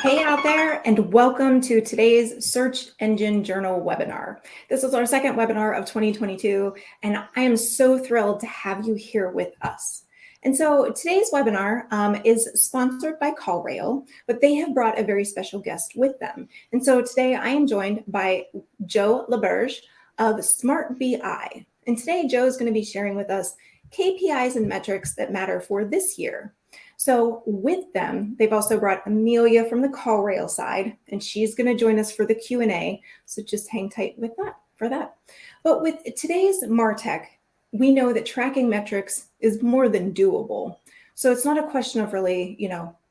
Hey out there, and welcome to today's Search Engine Journal webinar. This is our second webinar of 2022, and I am so thrilled to have you here with us. And so today's webinar is sponsored by CallRail, but they have brought a very special guest with them. And so today I am joined by Joe LaBerge of Smart BI. And today Joe is going to be sharing with us KPIs and metrics that matter for this year. So with them, they've also brought Amelia from the CallRail side, and she's going to join us for the Q&A. So just hang tight with that for that. But with today's MarTech, we know that tracking metrics is more than doable. So it's not a question of really,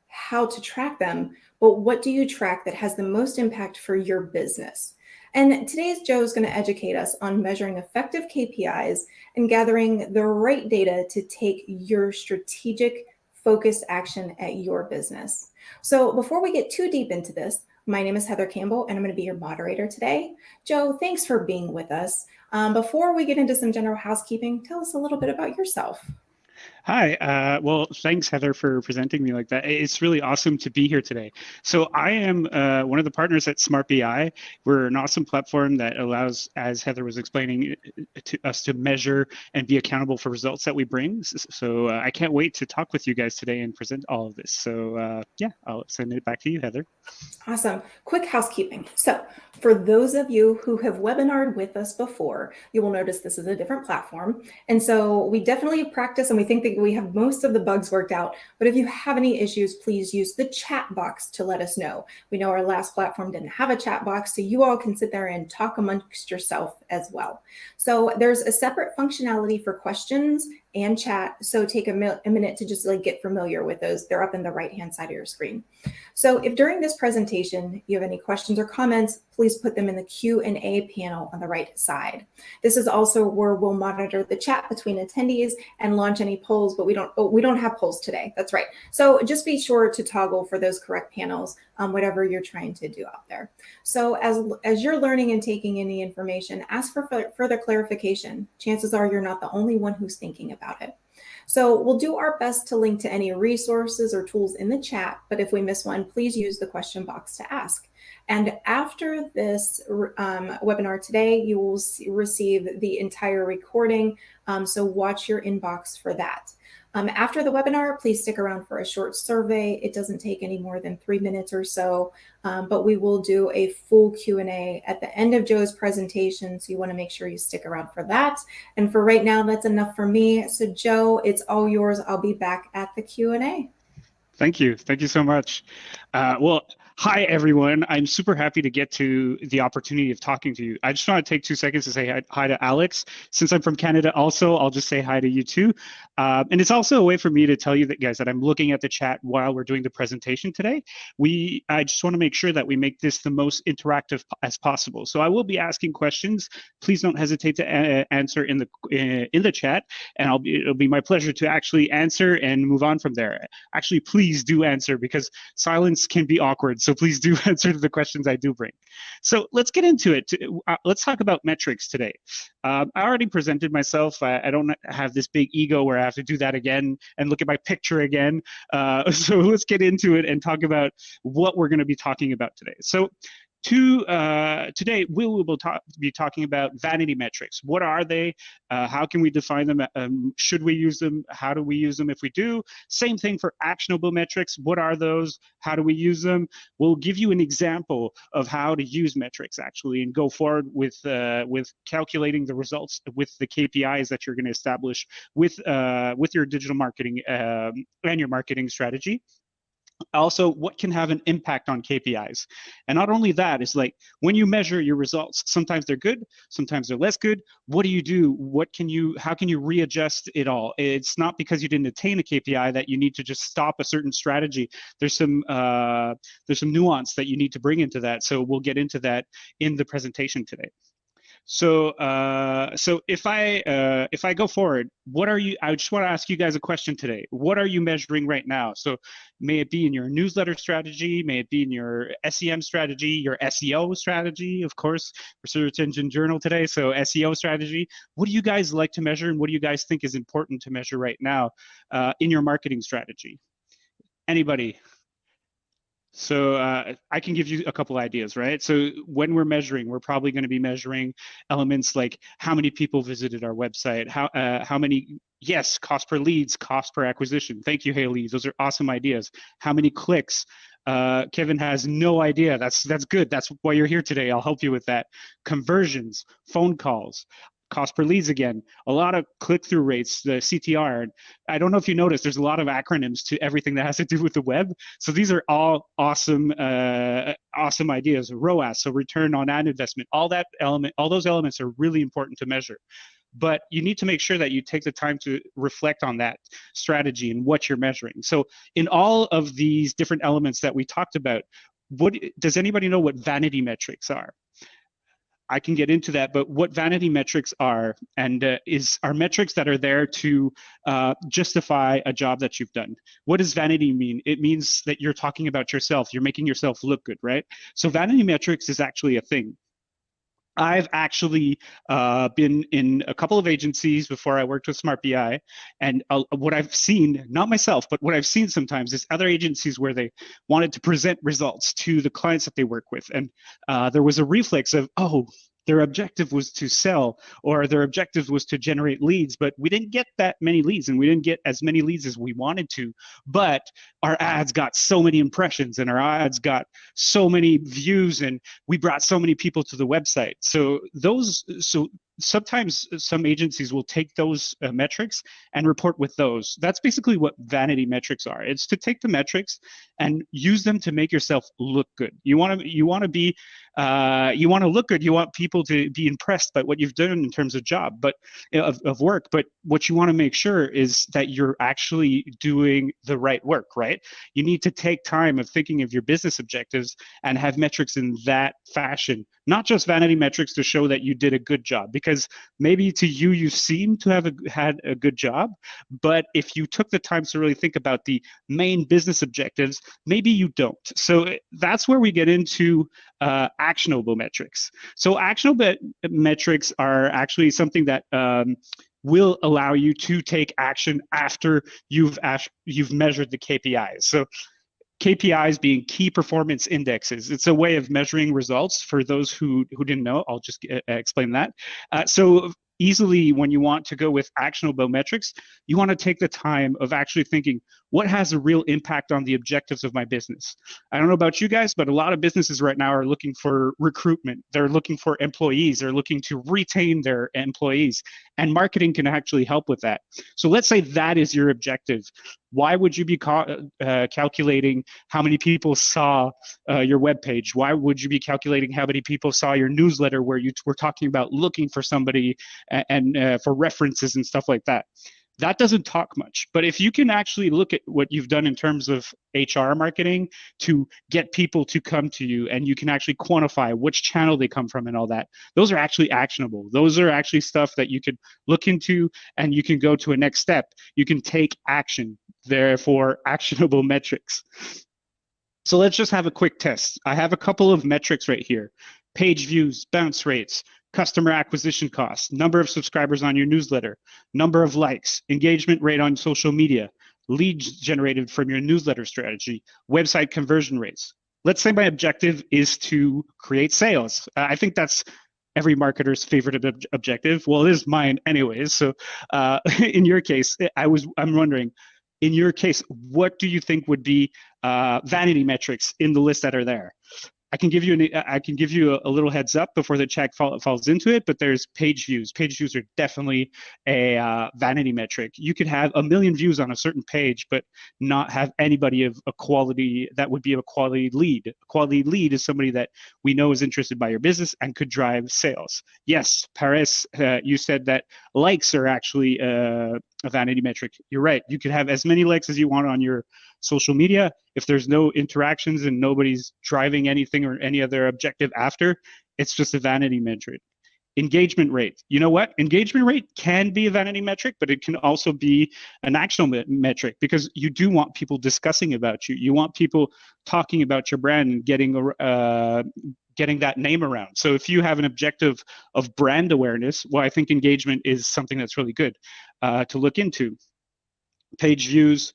how to track them, but what do you track that has the most impact for your business? And today's Joe is going to educate us on measuring effective KPIs and gathering the right data to take your strategic focused action at your business. So before we get too deep into this, my name is Heather Campbell, and I'm going to be your moderator today. Joe, thanks for being with us. Before we get into some general housekeeping, tell us a little bit about yourself. Hi. Well, thanks, Heather, for presenting me like that. It's really awesome to be here today. So I am one of the partners at Smart BI. We're an awesome platform that allows, as Heather was explaining, to us to measure and be accountable for results that we bring. So I can't wait to talk with you guys today and present all of this. So yeah, I'll send it back to you, Heather. Awesome. Quick housekeeping. So for those of you who have webinared with us before, you will notice this is a different platform. And so we definitely practice and we think that we have most of the bugs worked out. But if you have any issues, please use the chat box to let us know. We know our last platform didn't have a chat box, so you all can sit there and talk amongst yourself as well. So there's a separate functionality for questions and chat. So take a minute to just get familiar with those. They're up in the right-hand side of your screen. So if during this presentation you have any questions or comments, please put them in the Q&A panel on the right side. This is also where we'll monitor the chat between attendees and launch any polls, but we don't have polls today. That's right. So just be sure to toggle for those correct panels, whatever you're trying to do out there. So as you're learning and taking any information, ask for further clarification. Chances are you're not the only one who's thinking about it. So we'll do our best to link to any resources or tools in the chat, but if we miss one, please use the question box to ask. And after this webinar today, you will receive the entire recording, so watch your inbox for that. After the webinar, please stick around for a short survey. It doesn't take any more than 3 minutes or so, but we will do a full Q&A at the end of Joe's presentation, so you want to make sure you stick around for that. And for right now, that's enough for me. So Joe, it's all yours. I'll be back at the Q&A. Thank you. Thank you so much. Well, hi, everyone. I'm super happy to get to the opportunity of talking to you. I just want to take 2 seconds to say hi to Alex. Since I'm from Canada also, I'll just say hi to you too. And it's also a way for me to tell you that, guys, that I'm looking at the chat while we're doing the presentation today. I just want to make sure that we make this the most interactive as possible. So I will be asking questions. Please don't hesitate to answer in the chat, and it'll be my pleasure to actually answer and move on from there. Actually, please do answer, because silence can be awkward. So please do answer to the questions I do bring. So let's get into it. Let's talk about metrics today. I already presented myself. I don't have this big ego where I have to do that again and look at my picture again. So let's get into it and talk about what we're going to be talking about today. So today, we will be talking about vanity metrics. What are they? How can we define them? Should we use them? How do we use them if we do? Same thing for actionable metrics. What are those? How do we use them? We'll give you an example of how to use metrics actually and go forward with calculating the results with the KPIs that you're going to establish with your digital marketing and your marketing strategy. Also, what can have an impact on KPIs. And not only that, it's like when you measure your results, sometimes they're good, sometimes they're less good. What do you do? How can you readjust it all? It's not because you didn't attain a KPI that you need to just stop a certain strategy. There's some nuance that you need to bring into that. So we'll get into that in the presentation today. So if I go forward, I just want to ask you guys a question today. What are you measuring right now? So may it be in your newsletter strategy, may it be in your SEM strategy, your SEO strategy, of course, for Search Engine Journal today. So SEO strategy. What do you guys like to measure, and what do you guys think is important to measure right now in your marketing strategy? Anybody? So I can give you a couple ideas, right? So when we're measuring, we're probably going to be measuring elements like how many people visited our website, how many, yes, cost per leads, cost per acquisition. Thank you, Haley. Those are awesome ideas. How many clicks? Kevin has no idea. That's good. That's why you're here today. I'll help you with that. Conversions, phone calls, cost per leads again, a lot of click-through rates, the CTR. I don't know if you noticed, there's a lot of acronyms to everything that has to do with the web. So these are all awesome, awesome ideas. ROAS, so return on ad investment, all those elements are really important to measure. But you need to make sure that you take the time to reflect on that strategy and what you're measuring. So in all of these different elements that we talked about, what does anybody know what vanity metrics are? I can get into that, but what vanity metrics are are metrics that are there to justify a job that you've done. What does vanity mean? It means that you're talking about yourself. You're making yourself look good, right? So vanity metrics is actually a thing. I've actually been in a couple of agencies before I worked with Smart BI, and what I've seen, not myself, but what I've seen sometimes is other agencies where they wanted to present results to the clients that they work with, and there was a reflex of, oh, their objective was to sell, or their objective was to generate leads, but we didn't get that many leads, and we didn't get as many leads as we wanted to, but our ads got so many impressions, and our ads got so many views, and we brought so many people to the website. So sometimes some agencies will take those metrics and report with those. That's basically what vanity metrics are. It's to take the metrics and use them to make yourself look good. You want to look good. You want people to be impressed by what you've done in terms of job, but of work. But what you want to make sure is that you're actually doing the right work, right? You need to take time of thinking of your business objectives and have metrics in that fashion, not just vanity metrics to show that you did a good job, because maybe to you, you seem to have had a good job, but if you took the time to really think about the main business objectives, maybe you don't. So that's where we get into actionable metrics. So actionable metrics are actually something that will allow you to take action after you've measured the KPIs. So KPIs being key performance indexes. It's a way of measuring results. For those who didn't know, I'll just explain that. So easily, when you want to go with actionable metrics, you want to take the time of actually thinking, what has a real impact on the objectives of my business? I don't know about you guys, but a lot of businesses right now are looking for recruitment. They're looking for employees. They're looking to retain their employees, and marketing can actually help with that. So let's say that is your objective. Why would you be calculating how many people saw your webpage? Why would you be calculating how many people saw your newsletter where you were talking about looking for somebody and for references and stuff like that? That doesn't talk much. But if you can actually look at what you've done in terms of HR marketing to get people to come to you, and you can actually quantify which channel they come from and all that, those are actually actionable. Those are actually stuff that you could look into, and you can go to a next step. You can take action, therefore actionable metrics. So let's just have a quick test. I have a couple of metrics right here: page views, bounce rates, customer acquisition costs, number of subscribers on your newsletter, number of likes, engagement rate on social media, leads generated from your newsletter strategy, website conversion rates. Let's say my objective is to create sales. I think that's every marketer's favorite objective. Well, it is mine anyways. So in your case, I'm wondering, in your case, what do you think would be vanity metrics in the list that are there? I can give you a little heads up before the check falls into it, but there's page views. Page views are definitely a vanity metric. You could have 1 million views on a certain page, but not have anybody of a quality that would be a quality lead. A quality lead is somebody that we know is interested by your business and could drive sales. Yes, Paris, you said that likes are actually a vanity metric. You're right. You could have as many likes as you want on your social media. If there's no interactions and nobody's driving anything or any other objective after, it's just a vanity metric. Engagement rate. You know what? Engagement rate can be a vanity metric, but it can also be an actionable metric, because you do want people discussing about you. You want people talking about your brand and getting that name around. So if you have an objective of brand awareness, well, I think engagement is something that's really good to look into. Page views,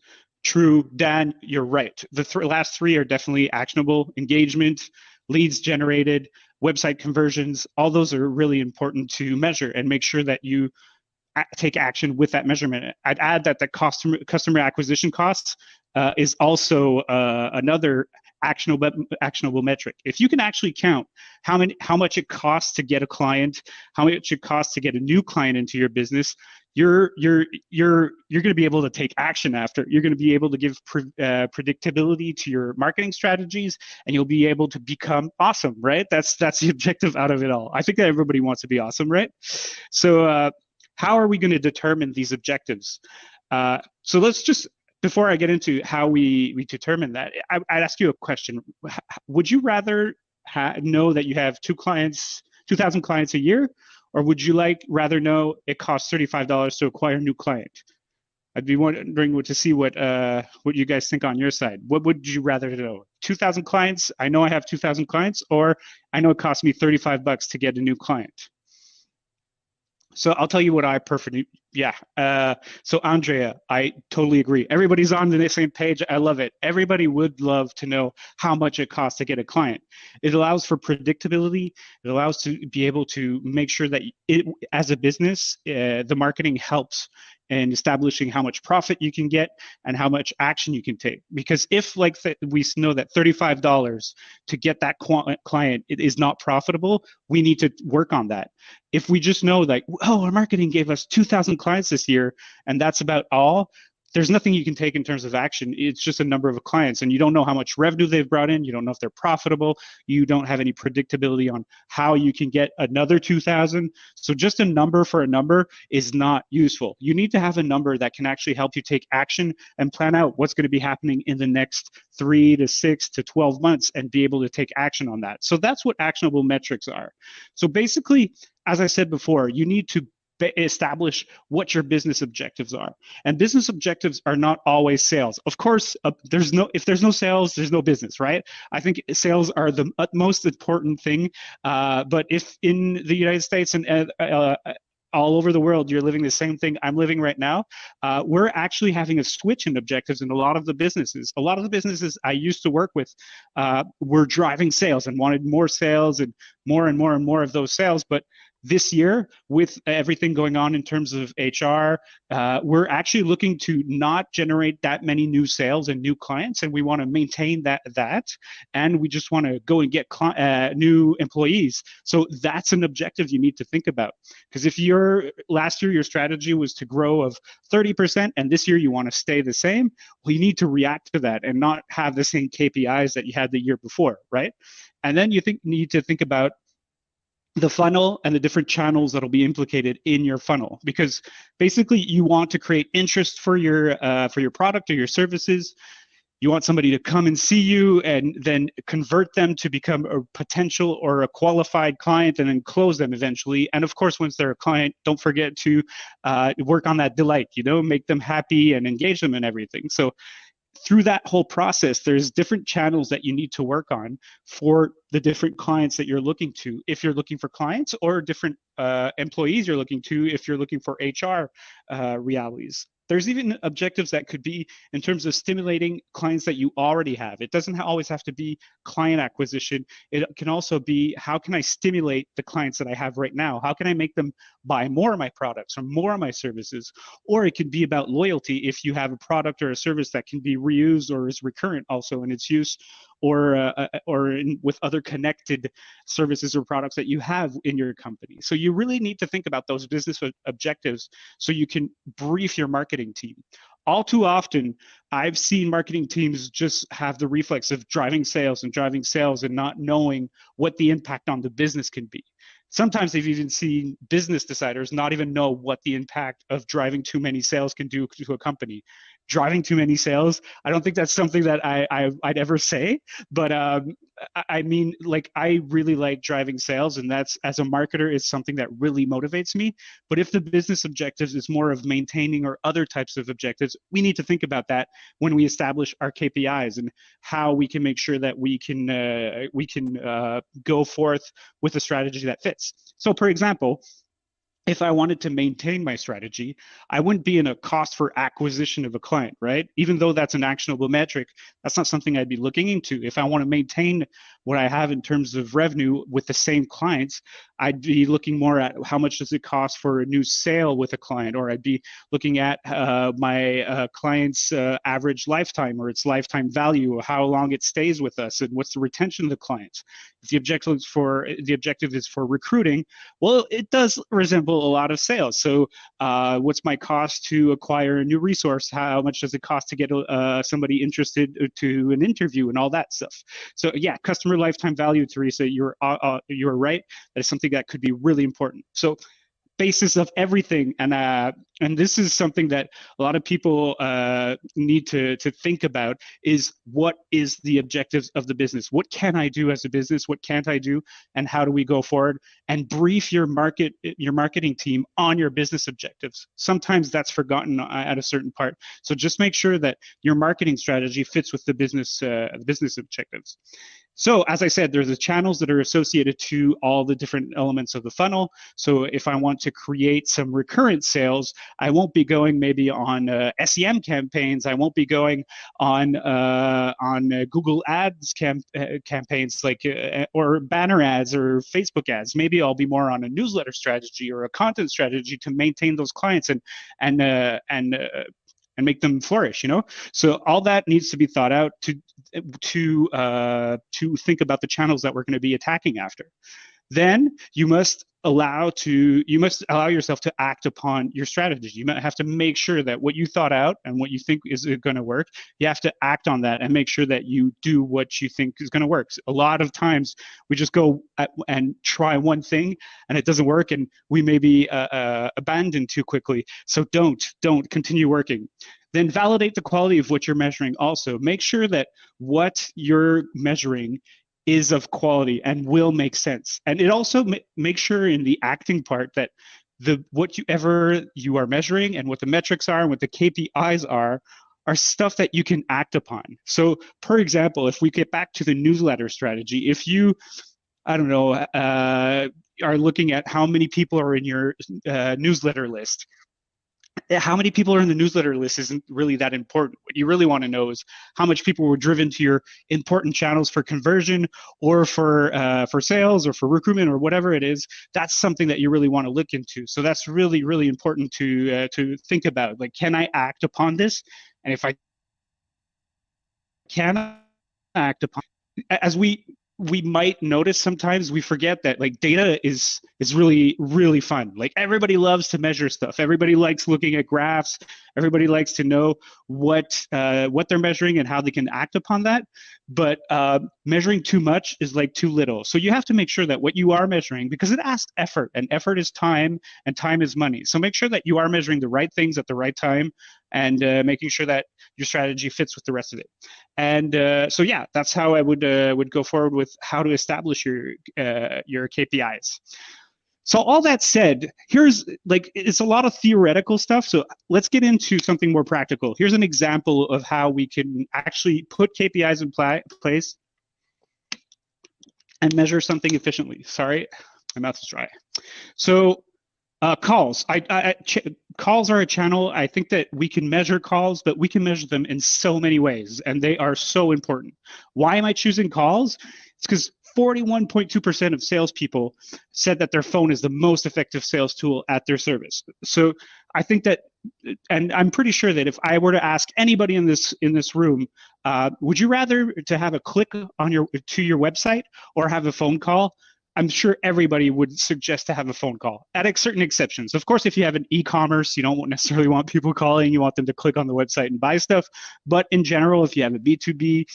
True, Dan, you're right. The last three are definitely actionable: engagement, leads generated, website conversions. All those are really important to measure and make sure that you take action with that measurement. I'd add that the customer acquisition costs is also another actionable metric. If you can actually count how much it costs to get a client, how much it costs to get a new client into your business, you're going to be able to take action after. You're going to be able to give predictability to your marketing strategies, and you'll be able to become awesome, right? That's the objective out of it all. I think that everybody wants to be awesome, right? So how are we going to determine these objectives? So let's just, before I get into how we determine that, I'd ask you a question. Would you rather know that you have 2,000 clients a year, or would you rather know it costs $35 to acquire a new client? I'd be wondering to see what you guys think on your side. What would you rather know? 2,000 clients, I know I have 2,000 clients, or I know it costs me $35 to get a new client. So I'll tell you what I prefer. Yeah. So Andrea, I totally agree. Everybody's on the same page. I love it. Everybody would love to know how much it costs to get a client. It allows for predictability. It allows to be able to make sure that as a business, the marketing helps in establishing how much profit you can get and how much action you can take. Because if we know that $35 to get that client is not profitable, we need to work on that. If we just know our marketing gave us 2,000 clients this year and that's about all, there's nothing you can take in terms of action. It's just a number of clients, and you don't know how much revenue they've brought in. You don't know if they're profitable. You don't have any predictability on how you can get another 2,000. So just a number for a number is not useful. You need to have a number that can actually help you take action and plan out what's going to be happening in the next 3 to 6 to 12 months and be able to take action on that. So that's what actionable metrics are. So basically, as I said before, you need to establish what your business objectives are. And business objectives are not always sales. Of course, if there's no sales, there's no business, right? I think sales are the most important thing. But if in the United States and all over the world, you're living the same thing I'm living right now, we're actually having a switch in objectives in a lot of the businesses. A lot of the businesses I used to work with were driving sales and wanted more sales and more and more and more of those sales. But this year, with everything going on in terms of HR, we're actually looking to not generate that many new sales and new clients, and we want to maintain that, and we just want to go and get new employees. So that's an objective you need to think about. Because if last year your strategy was to grow of 30%, and this year you want to stay the same, well, you need to react to that and not have the same KPIs that you had the year before, right? And then you need to think about the funnel and the different channels that'll be implicated in your funnel, because basically you want to create interest for your product or your services. You want somebody to come and see you and then convert them to become a potential or a qualified client and then close them eventually. And of course, once they're a client, don't forget to work on that delight, make them happy and engage them in everything. So through that whole process, there's different channels that you need to work on for the different clients that you're looking to. If you're looking for clients, or different employees you're looking to, if you're looking for HR realities. There's even objectives that could be in terms of stimulating clients that you already have. It doesn't always have to be client acquisition. It can also be, how can I stimulate the clients that I have right now? How can I make them buy more of my products or more of my services? Or it could be about loyalty if you have a product or a service that can be reused or is recurrent also in its use, or with other connected services or products that you have in your company. So you really need to think about those business objectives so you can brief your marketing team. All too often, I've seen marketing teams just have the reflex of driving sales and not knowing what the impact on the business can be. Sometimes they've even seen business deciders not even know what the impact of driving too many sales can do to a company. Driving too many sales, I don't think that's something that I'd ever say, but I mean, I really like driving sales, and that's, as a marketer, is something that really motivates me. But if the business objectives is more of maintaining or other types of objectives, we need to think about that when we establish our KPIs and how we can make sure that we can go forth with a strategy that fits. So, for example, if I wanted to maintain my strategy, I wouldn't be in a cost for acquisition of a client, right? Even though that's an actionable metric, that's not something I'd be looking into. If I want to maintain what I have in terms of revenue with the same clients, I'd be looking more at how much does it cost for a new sale with a client, or I'd be looking at my client's average lifetime or its lifetime value, or how long it stays with us, and what's the retention of the clients. If the objective is for recruiting, well, it does resemble a lot of sales. So what's my cost to acquire a new resource? How much does it cost to get somebody interested to an interview and all that stuff? So yeah, customer lifetime value, Teresa, you're right. That is something that could be really important. So basis of everything, and this is something that a lot of people need to think about, is what is the objectives of the business? What can I do as a business? What can't I do? And how do we go forward? And brief your marketing team on your business objectives. Sometimes that's forgotten at a certain part. So just make sure that your marketing strategy fits with the business objectives. So as I said, there's the channels that are associated to all the different elements of the funnel. So if I want to create some recurrent sales, I won't be going maybe on SEM campaigns. I won't be going on Google Ads campaigns like or banner ads or Facebook ads. Maybe I'll be more on a newsletter strategy or a content strategy to maintain those clients and make them flourish. So all that needs to be thought out to think about the channels that we're going to be attacking after. Then you must allow yourself to act upon your strategy. You might have to make sure that what you thought out and what you think is going to work, you have to act on that and make sure that you do what you think is going to work. A lot of times we just go and try one thing and it doesn't work, and we may be abandoned too quickly. So don't continue working. Then validate the quality of what you're measuring also. Make sure that what you're measuring is of quality and will make sense. And it also make sure in the acting part that whatever you are measuring and what the metrics are and what the KPIs are stuff that you can act upon. So for example, if we get back to the newsletter strategy, if you, I don't know, are looking at how many people are in your newsletter list, how many people are in the newsletter list isn't really that important. What you really want to know is how much people were driven to your important channels for conversion or for sales or for recruitment or whatever it is. That's something that you really want to look into. So that's really, really important to think about. Like, can I act upon this? And if I can act upon, as we might notice sometimes, we forget that like data is really, really fun. Like everybody loves to measure stuff. Everybody likes looking at graphs. Everybody likes to know what they're measuring and how they can act upon that. But measuring too much is like too little. So you have to make sure that what you are measuring, because it asks effort, and effort is time, and time is money. So make sure that you are measuring the right things at the right time, and making sure that your strategy fits with the rest of it. And so yeah, that's how I would go forward with how to establish your KPIs. So all that said, it's a lot of theoretical stuff. So let's get into something more practical. Here's an example of how we can actually put KPIs in place and measure something efficiently. Sorry, my mouth is dry. So calls. Calls are a channel. I think that we can measure calls, but we can measure them in so many ways, and they are so important. Why am I choosing calls? It's because 41.2% of salespeople said that their phone is the most effective sales tool at their service. So I think that, and I'm pretty sure that if I were to ask anybody in this room, would you rather to have a click on to your website or have a phone call? I'm sure everybody would suggest to have a phone call, at certain exceptions. Of course, if you have an e-commerce, you don't necessarily want people calling. You want them to click on the website and buy stuff. But in general, if you have a B2B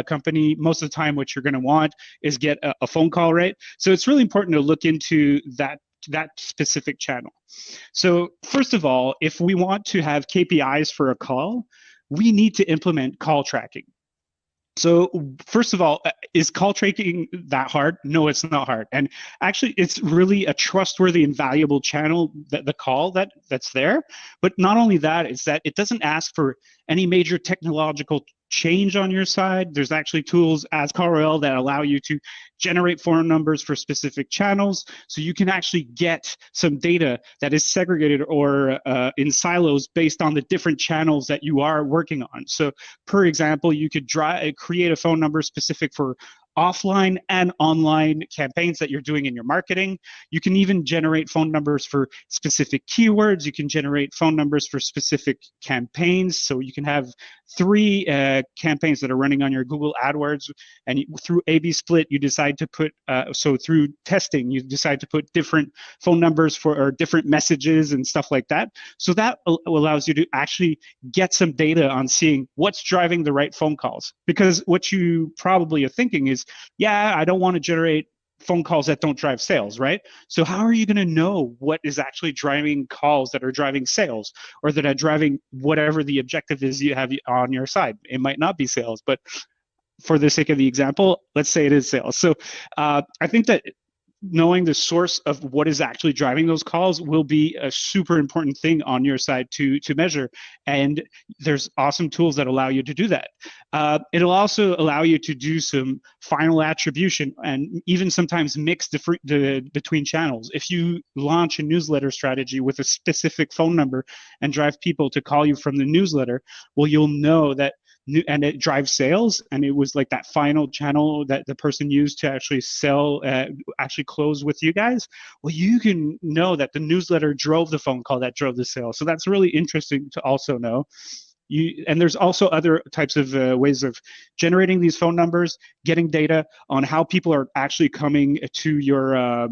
company, most of the time what you're going to want is get a phone call, right? So it's really important to look into that specific channel. So first of all, if we want to have KPIs for a call, we need to implement call tracking. So first of all, is call tracking that hard? No, it's not hard. And actually, it's really a trustworthy and valuable channel, the call that's there. But not only that, it's that it doesn't ask for any major technological change on your side. There's actually tools as CallRail that allow you to generate phone numbers for specific channels. So you can actually get some data that is segregated or in silos based on the different channels that you are working on. So per example, you could create a phone number specific for offline and online campaigns that you're doing in your marketing. You can even generate phone numbers for specific keywords. You can generate phone numbers for specific campaigns. So you can have 3 campaigns that are running on your Google AdWords, and through A/B split, you decide to put, so through testing, you decide to put different phone numbers for or different messages and stuff like that. So that allows you to actually get some data on seeing what's driving the right phone calls. Because what you probably are thinking is, yeah, I don't want to generate phone calls that don't drive sales, right? So how are you going to know what is actually driving calls that are driving sales or that are driving whatever the objective is you have on your side? It might not be sales, but for the sake of the example, let's say it is sales. So I think that knowing the source of what is actually driving those calls will be a super important thing on your side to measure. And there's awesome tools that allow you to do that. It'll also allow you to do some final attribution and even sometimes mix between channels. If you launch a newsletter strategy with a specific phone number and drive people to call you from the newsletter, well, you'll know that and it drives sales, and it was like that final channel that the person used to actually sell, actually close with you guys. Well, you can know that the newsletter drove the phone call that drove the sale. So that's really interesting to also know. And there's also other types of ways of generating these phone numbers, getting data on how people are actually coming to your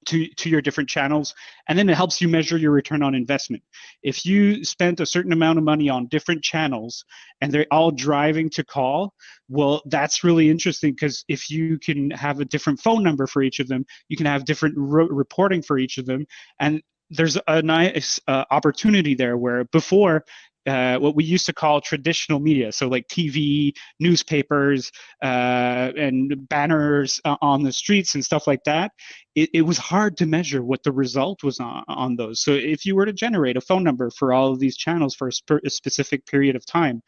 to your different channels, and then it helps you measure your return on investment. If you spent a certain amount of money on different channels and they're all driving to call, well, that's really interesting, because if you can have a different phone number for each of them, you can have different reporting for each of them, and there's a nice opportunity there where before, what we used to call traditional media, so like TV, newspapers, and banners on the streets and stuff like that, it was hard to measure what the result was on those. So if you were to generate a phone number for all of these channels for a specific period of time,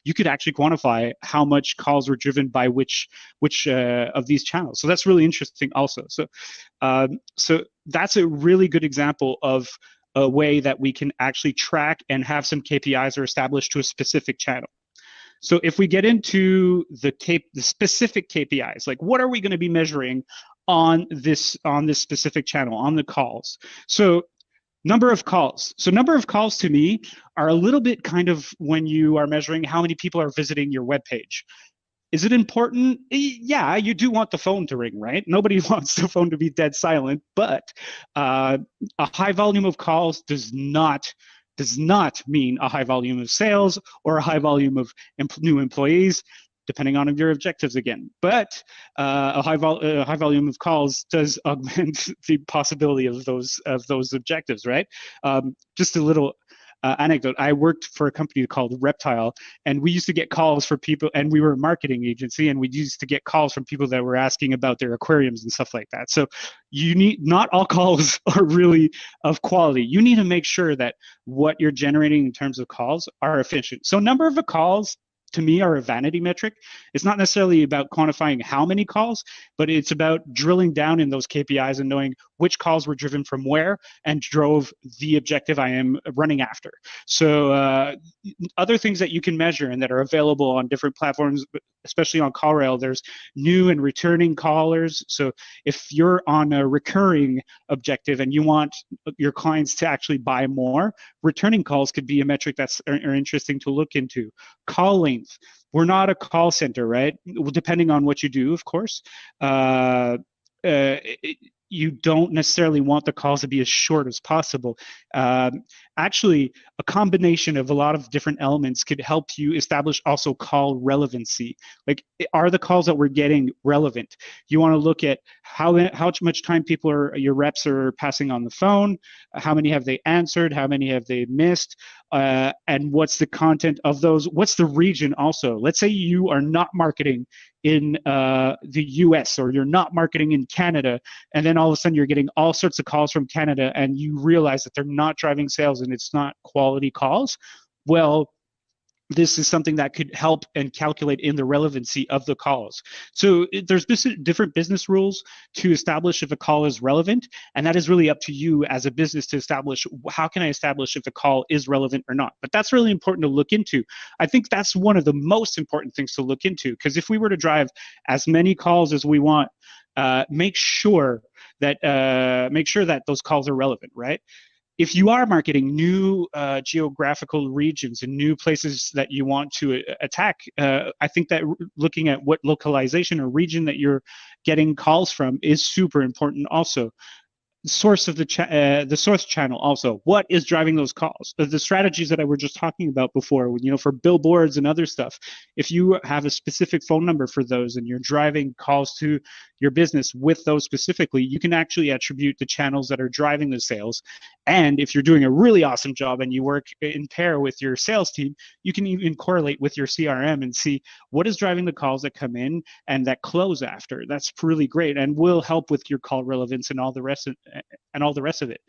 you could actually quantify how much calls were driven by which of these channels. So that's really interesting also. So that's a really good example of a way that we can actually track and have some KPIs are established to a specific channel. So if we get into the specific KPIs, like what are we going to be measuring on this specific channel, on the calls? So number of calls. So number of calls to me are a little bit kind of when you are measuring how many people are visiting your webpage. Is it important? Yeah, you do want the phone to ring, right? Nobody wants the phone to be dead silent, but a high volume of calls does not mean a high volume of sales or a high volume of new employees, depending on your objectives again. But a high volume of calls does augment the possibility of those objectives, right? Just a little anecdote. I worked for a company called Reptile, and we used to get calls for people, and we were a marketing agency, and we used to get calls from people that were asking about their aquariums and stuff like that. So not all calls are really of quality. You need to make sure that what you're generating in terms of calls are efficient. So number of calls to me are a vanity metric. It's not necessarily about quantifying how many calls, but it's about drilling down in those KPIs and knowing which calls were driven from where and drove the objective I am running after. So other things that you can measure and that are available on different platforms, especially on CallRail, there's new and returning callers. So if you're on a recurring objective and you want your clients to actually buy more, returning calls could be a metric that's interesting to look into. Call length. We're not a call center, right? Well, depending on what you do, of course. You don't necessarily want the calls to be as short as possible. Actually, a combination of a lot of different elements could help you establish also call relevancy. Like, are the calls that we're getting relevant? You want to look at how much time your reps are passing on the phone, how many have they answered, how many have they missed, and what's the content of those, what's the region also. Let's say you are not marketing in the US, or you're not marketing in Canada, and then all of a sudden you're getting all sorts of calls from Canada and you realize that they're not driving sales and it's not quality calls. Well, this is something that could help and calculate in the relevancy of the calls. So there's different business rules to establish if a call is relevant, and that is really up to you as a business to establish how can I establish if a call is relevant or not. But that's really important to look into. I think that's one of the most important things to look into, because if we were to drive as many calls as we want, make sure that those calls are relevant, right? If you are marketing new geographical regions and new places that you want to attack, I think that looking at what localization or region that you're getting calls from is super important also. Source of the source channel also, what is driving those calls, the strategies that I were just talking about before, for billboards and other stuff. If you have a specific phone number for those and you're driving calls to your business with those specifically, you can actually attribute the channels that are driving the sales. And if you're doing a really awesome job and you work in pair with your sales team, you can even correlate with your CRM and see what is driving the calls that come in and that close after. That's really great and will help with your call relevance and all the rest of it.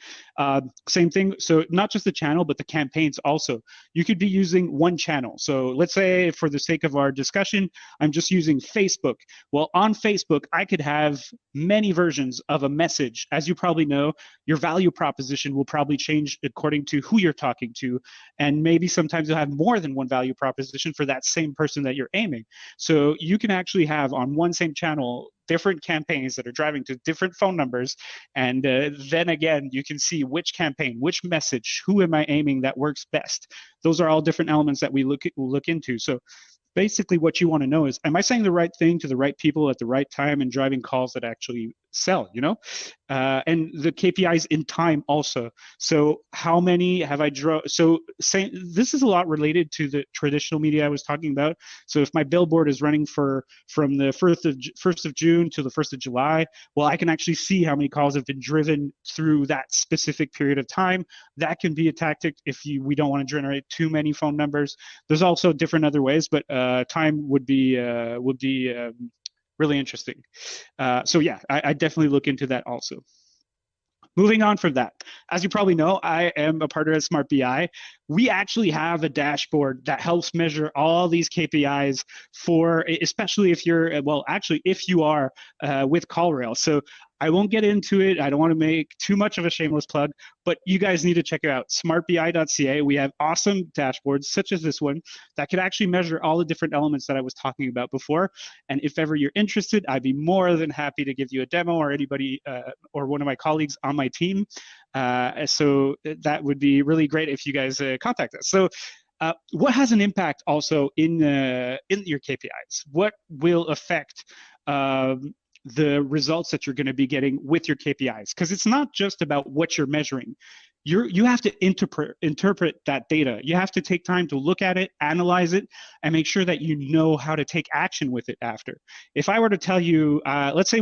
Same thing. So not just the channel, but the campaigns also. You could be using one channel. So let's say for the sake of our discussion, I'm just using Facebook. Well, on Facebook, I could have many versions of a message. As you probably know, your value proposition will probably change according to who you're talking to. And maybe sometimes you'll have more than one value proposition for that same person that you're aiming. So you can actually have on one same channel different campaigns that are driving to different phone numbers. And then again, you can see which campaign, which message, who am I aiming that works best. Those are all different elements that we look into. So basically what you want to know is, am I saying the right thing to the right people at the right time and driving calls that actually sell, and the KPIs in time also. So how many have I so this is a lot related to the traditional media I was talking about. So if my billboard is running from the 1st of June to the 1st of July, well, I can actually see how many calls have been driven through that specific period of time. That can be a tactic if we don't want to generate too many phone numbers. There's also different other ways, but time would be really interesting. So yeah, I definitely look into that also. Moving on from that, as you probably know, I am a partner at Smart BI. We actually have a dashboard that helps measure all these KPIs for, especially if you're, well, actually, if you are with CallRail. So I won't get into it. I don't want to make too much of a shameless plug, but you guys need to check it out, smartbi.ca. We have awesome dashboards such as this one that could actually measure all the different elements that I was talking about before. And if ever you're interested, I'd be more than happy to give you a demo, or anybody or one of my colleagues on my team. So that would be really great if you guys contact us. So what has an impact also in your KPIs? What will affect the results that you're going to be getting with your KPIs? Because it's not just about what you're measuring. You have to interpret that data. You have to take time to look at it, analyze it, and make sure that you know how to take action with it after. If I were to tell you, let's say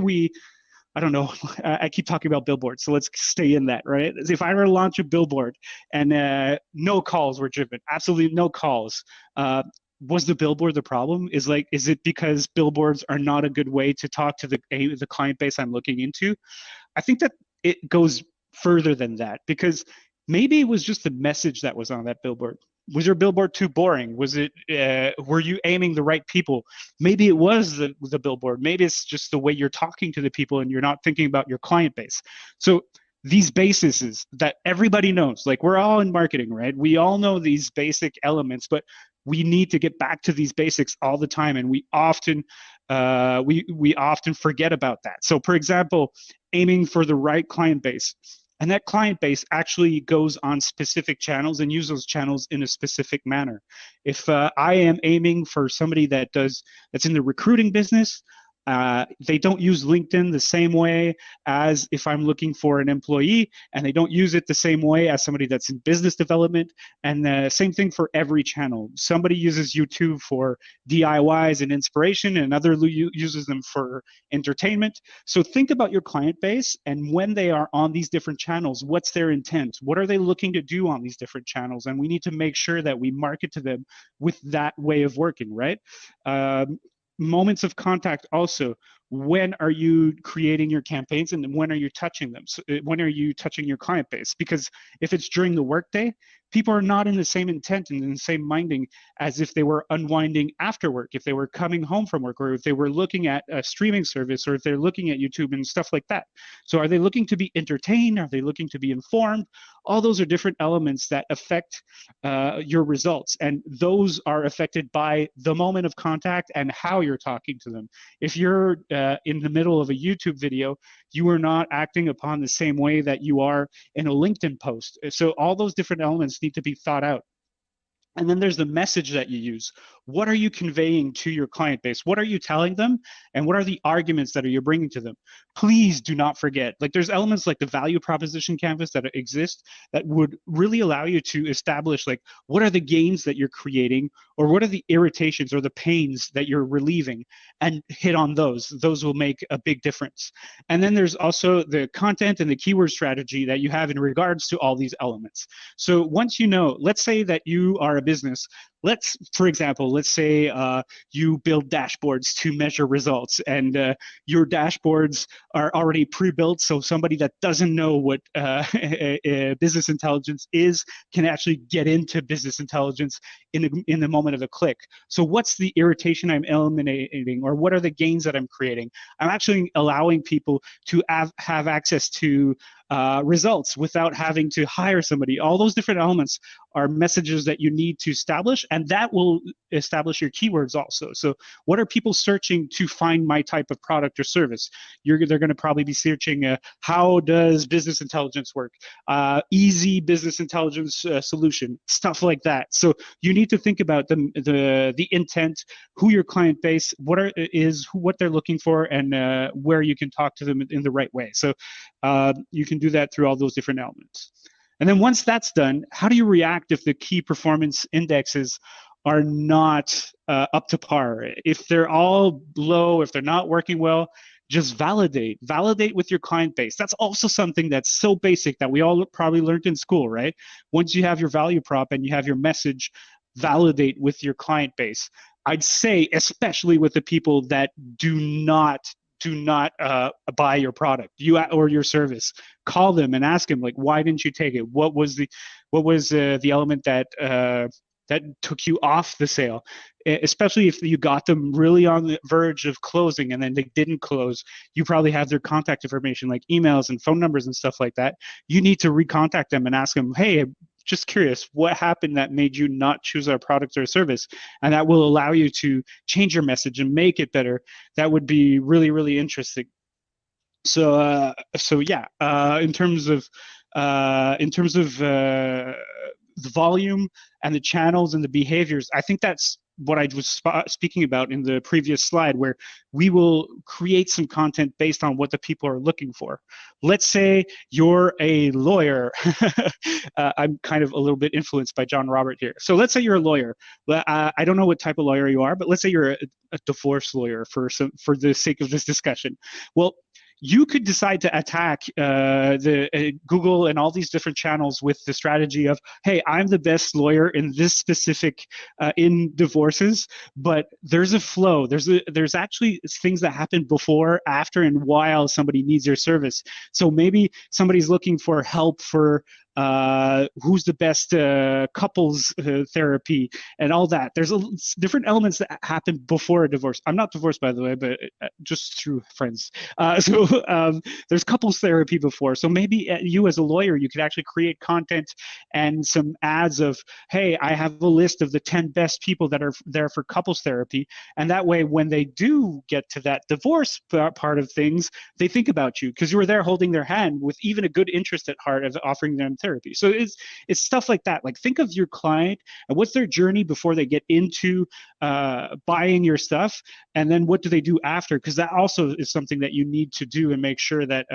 I don't know, I keep talking about billboards, so let's stay in that, right? If I were to launch a billboard and no calls were driven, absolutely no calls, was the billboard the problem? Is it because billboards are not a good way to talk to the client base I'm looking into? I think that it goes further than that, because maybe it was just the message that was on that billboard. Was your billboard too boring? Was it? Were you aiming the right people? Maybe it was the billboard. Maybe it's just the way you're talking to the people and you're not thinking about your client base. So these bases that everybody knows, like we're all in marketing, right? We all know these basic elements, but we need to get back to these basics all the time, and we often forget about that. So, for example, aiming for the right client base. And that client base actually goes on specific channels and use those channels in a specific manner. If I am aiming for somebody that's in the recruiting business, they don't use LinkedIn the same way as if I'm looking for an employee, and they don't use it the same way as somebody that's in business development. And the same thing for every channel. Somebody uses YouTube for DIYs and inspiration, and another uses them for entertainment. So think about your client base, and when they are on these different channels, what's their intent? What are they looking to do on these different channels? And we need to make sure that we market to them with that way of working, right? Moments of contact also. when are you creating your campaigns and when are you touching them? So when are you touching your client base? Because if it's during the workday, people are not in the same intent and in the same minding as if they were unwinding after work, if they were coming home from work, or if they were looking at a streaming service, or if they're looking at YouTube and stuff like that. So are they looking to be entertained? Are they looking to be informed? All those are different elements that affect your results. And those are affected by the moment of contact and how you're talking to them. If you're in the middle of a YouTube video, you are not acting upon the same way that you are in a LinkedIn post. So all those different elements need to be thought out. And then there's the message that you use. What are you conveying to your client base? What are you telling them? And what are the arguments that you're bringing to them? Please do not forget, like there's elements like the value proposition canvas that exist that would really allow you to establish like, what are the gains that you're creating, or what are the irritations or the pains that you're relieving, and hit on those. Those will make a big difference. And then there's also the content and the keyword strategy that you have in regards to all these elements. So once you know, let's say that you are a business. For example, let's say you build dashboards to measure results, and your dashboards are already pre-built, so somebody that doesn't know what business intelligence is can actually get into business intelligence in the moment of a click. So what's the irritation I'm eliminating, or what are the gains that I'm creating? I'm actually allowing people to have access to results without having to hire somebody. All those different elements are messages that you need to establish, and that will establish your keywords also. So what are people searching to find my type of product or service? They're going to probably be searching how does business intelligence work, easy business intelligence solution, stuff like that. So you need to think about the intent, who your client base, what they're looking for, and where you can talk to them in the right way. So you can do that through all those different elements. And then once that's done, how do you react if the key performance indexes are not up to par? If they're all low, if they're not working well, just validate with your client base. That's also something that's so basic that we all probably learned in school, right? Once you have your value prop and you have your message, validate with your client base. I'd say, especially with the people that do not buy your product or your service. Call them and ask them, like, why didn't you take it? What was the element that took you off the sale? Especially if you got them really on the verge of closing and then they didn't close, you probably have their contact information, like emails and phone numbers and stuff like that. You need to recontact them and ask them, hey, just curious, what happened that made you not choose our product or service? And that will allow you to change your message and make it better. That would be really, really interesting. So yeah, in terms of the volume and the channels and the behaviors, I think that's what I was speaking about in the previous slide, where we will create some content based on what the people are looking for. Let's say you're a lawyer. I'm kind of a little bit influenced by John Robert here. So let's say you're a lawyer. I don't know what type of lawyer you are, but let's say you're a divorce lawyer for the sake of this discussion. Well, you could decide to attack Google and all these different channels with the strategy of, hey, I'm the best lawyer in this specific in divorces, but there's a flow. There's actually things that happen before, after, and while somebody needs your service. So maybe somebody's looking for help for who's the best couples therapy and all that. There's different elements that happen before a divorce. I'm not divorced, by the way, but just through friends. So there's couples therapy before. So maybe you as a lawyer, you could actually create content and some ads of, hey, I have a list of the 10 best people that are there for couples therapy. And that way, when they do get to that divorce part of things, they think about you because you were there holding their hand with even a good interest at heart of offering them therapy. So it's stuff like that. Like, think of your client and what's their journey before they get into buying your stuff, and then what do they do after? Because that also is something that you need to do and make sure that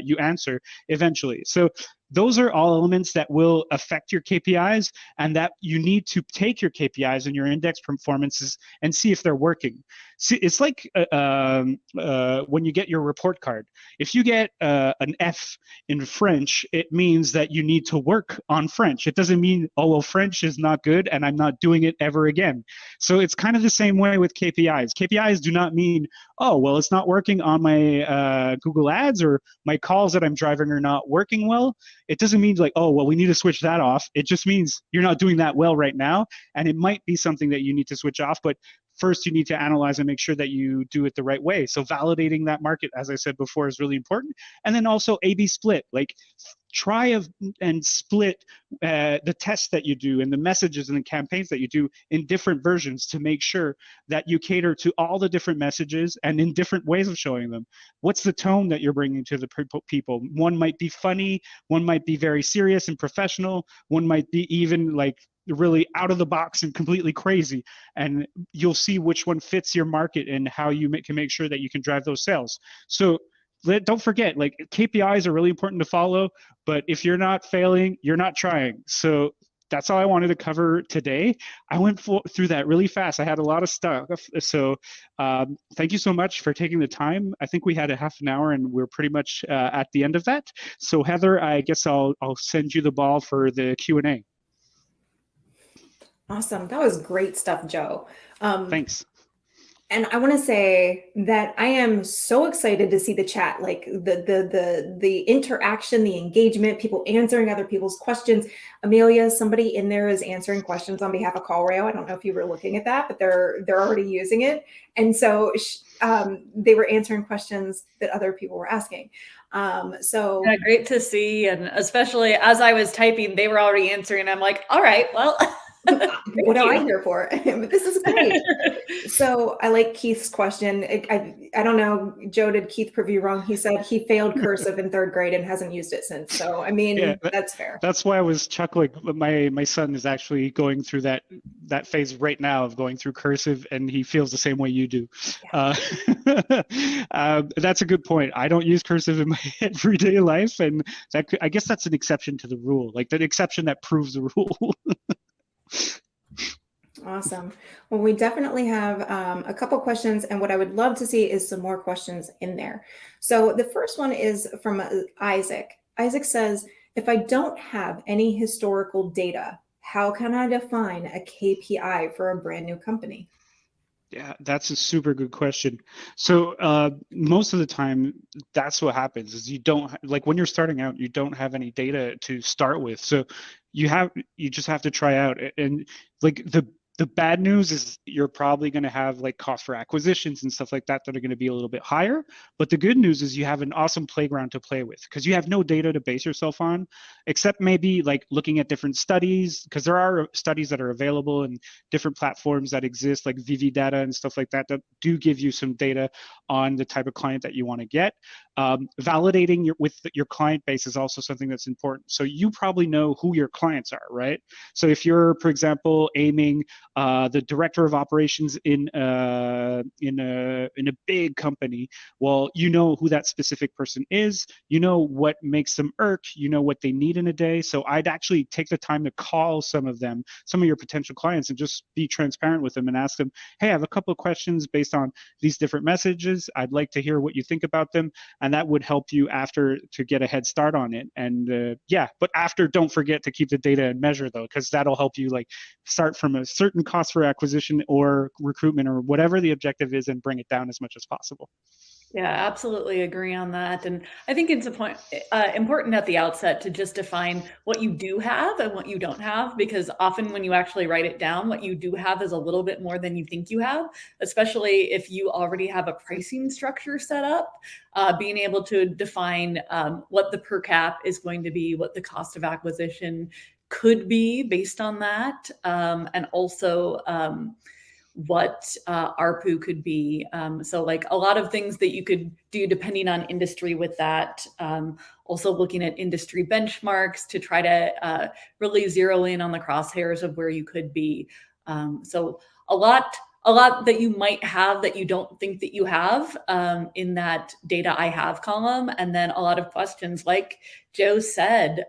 you answer eventually. So those are all elements that will affect your KPIs, and that you need to take your KPIs and your index performances and see if they're working. See, it's like when you get your report card. If you get an F in French, it means that you need to work on French. It doesn't mean, oh, well, French is not good and I'm not doing it ever again. So it's kind of the same way with KPIs. KPIs do not mean, oh, well, it's not working on my Google Ads, or my calls that I'm driving are not working well. It doesn't mean like, oh, well, we need to switch that off. It just means you're not doing that well right now. And it might be something that you need to switch off. But first, you need to analyze and make sure that you do it the right way. So validating that market, as I said before, is really important. And then also A/B split, like try and split the tests that you do and the messages and the campaigns that you do in different versions to make sure that you cater to all the different messages and in different ways of showing them. What's the tone that you're bringing to the people? One might be funny, one might be very serious and professional, one might be even like really out of the box and completely crazy, and you'll see which one fits your market and how you can make sure that you can drive those sales. So don't forget, like, KPIs are really important to follow, but if you're not failing, you're not trying. So that's all I wanted to cover today. I went through that really fast. I had a lot of stuff. So thank you so much for taking the time. I think we had a half an hour and we're pretty much at the end of that. So Heather, I guess I'll send you the ball for the Q&A. Awesome. That was great stuff, Joe. Thanks. And I want to say that I am so excited to see the chat, like the interaction, the engagement, people answering other people's questions. Amelia, somebody in there is answering questions on behalf of CallRail. I don't know if you were looking at that, but they're already using it. And so they were answering questions that other people were asking. So yeah, great to see. And especially as I was typing, they were already answering. I'm like, all right, well, what am I here for? But this is great. So I like Keith's question. I don't know, Joe, did Keith prove you wrong? He said he failed cursive in 3rd grade and hasn't used it since. So, I mean, yeah, that's fair. That's why I was chuckling. My son is actually going through that phase right now of going through cursive, and he feels the same way you do. Yeah. That's a good point. I don't use cursive in my everyday life, and I guess that's an exception to the rule, like the exception that proves the rule. Awesome. Well, we definitely have a couple questions, and what I would love to see is some more questions in there. So the first one is from Isaac. Isaac says, if I don't have any historical data, how can I define a KPI for a brand new company? Yeah, that's a super good question. So most of the time, that's what happens is you don't, like when you're starting out, you don't have any data to start with. So you just have to try out. And like the bad news is you're probably going to have like cost for acquisitions and stuff like that that are going to be a little bit higher. But the good news is you have an awesome playground to play with because you have no data to base yourself on, except maybe like looking at different studies, because there are studies that are available and different platforms that exist like VV data and stuff like that that do give you some data on the type of client that you want to get. Validating with your client base is also something that's important. So you probably know who your clients are, right? So if you're, for example, aiming the director of operations in a big company, well, you know who that specific person is. You know what makes them irk. You know what they need in a day. So I'd actually take the time to call some of your potential clients, and just be transparent with them and ask them, hey, I have a couple of questions based on these different messages. I'd like to hear what you think about them. And that would help you after to get a head start on it. And yeah, but after, don't forget to keep the data and measure though, because that'll help you like start from a certain cost for acquisition or recruitment or whatever the objective is and bring it down as much as possible. Yeah, absolutely agree on that. And I think it's important at the outset to just define what you do have and what you don't have, because often when you actually write it down, what you do have is a little bit more than you think you have, especially if you already have a pricing structure set up. Being able to define what the per cap is going to be, what the cost of acquisition could be based on that, and also what ARPU could be. So like a lot of things that you could do depending on industry with that. Also looking at industry benchmarks to try to really zero in on the crosshairs of where you could be. So a lot a lot that you might have that you don't think that you have in that data I have column. And then a lot of questions, like Joe said,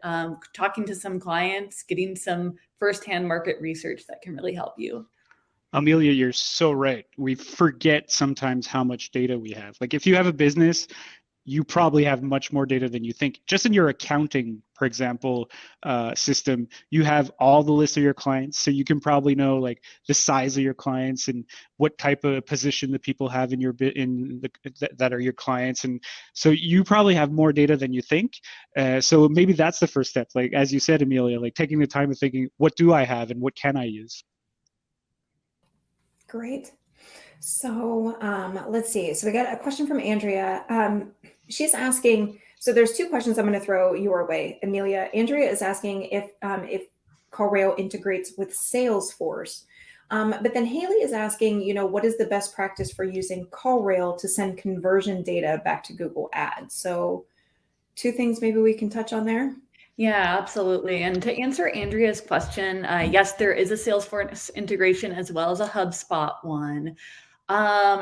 talking to some clients, getting some firsthand market research that can really help you. Amelia, you're so right. We forget sometimes how much data we have. Like if you have a business, you probably have much more data than you think. Just in your accounting, for example, system, you have all the lists of your clients. So you can probably know like the size of your clients and what type of position the people have in your that are your clients. And so you probably have more data than you think. So maybe that's the first step. Like, as you said, Amelia, like taking the time of thinking, what do I have and what can I use? Great. So let's see. So we got a question from Andrea. She's asking, so there's two questions I'm going to throw your way, Amelia. Andrea is asking if CallRail integrates with Salesforce. But then Haley is asking, what is the best practice for using CallRail to send conversion data back to Google Ads? So two things maybe we can touch on there. Yeah, absolutely. And to answer Andrea's question, yes, there is a Salesforce integration as well as a HubSpot one.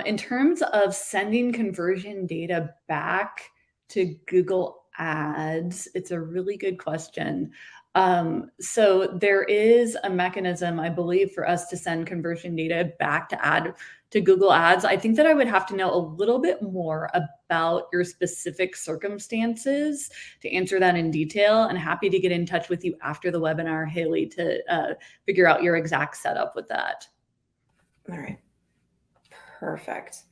In terms of sending conversion data back to Google Ads, it's a really good question. So there is a mechanism, I believe, for us to send conversion data back to Google Ads. I think that I would have to know a little bit more about your specific circumstances to answer that in detail, and happy to get in touch with you after the webinar, Haley, to figure out your exact setup with that. All right. Perfect.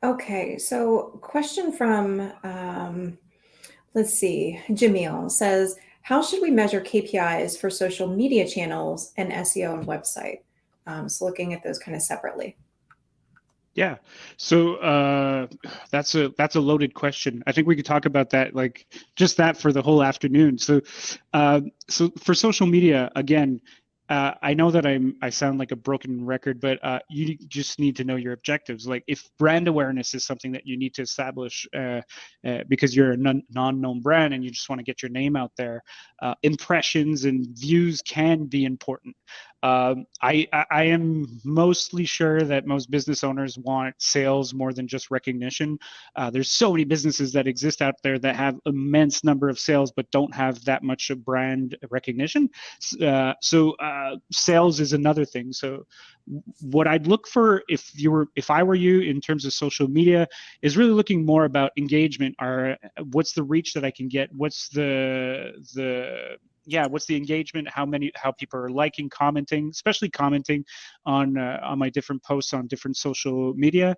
Okay, so question from, let's see, Jamil says, how should we measure KPIs for social media channels and SEO and website? So looking at those kind of separately. Yeah, so that's a loaded question. I think we could talk about that, like just that for the whole afternoon. So for social media, again, I know that I sound like a broken record, but you just need to know your objectives. Like if brand awareness is something that you need to establish because you're a non-known brand and you just want to get your name out there, impressions and views can be important. I am mostly sure that most business owners want sales more than just recognition. There's so many businesses that exist out there that have immense number of sales but don't have that much of brand recognition. Sales is another thing. So what I'd look for if I were you in terms of social media is really looking more about engagement. What's the reach that I can get? What's what's the engagement? How people are liking, commenting, especially commenting on my different posts on different social media.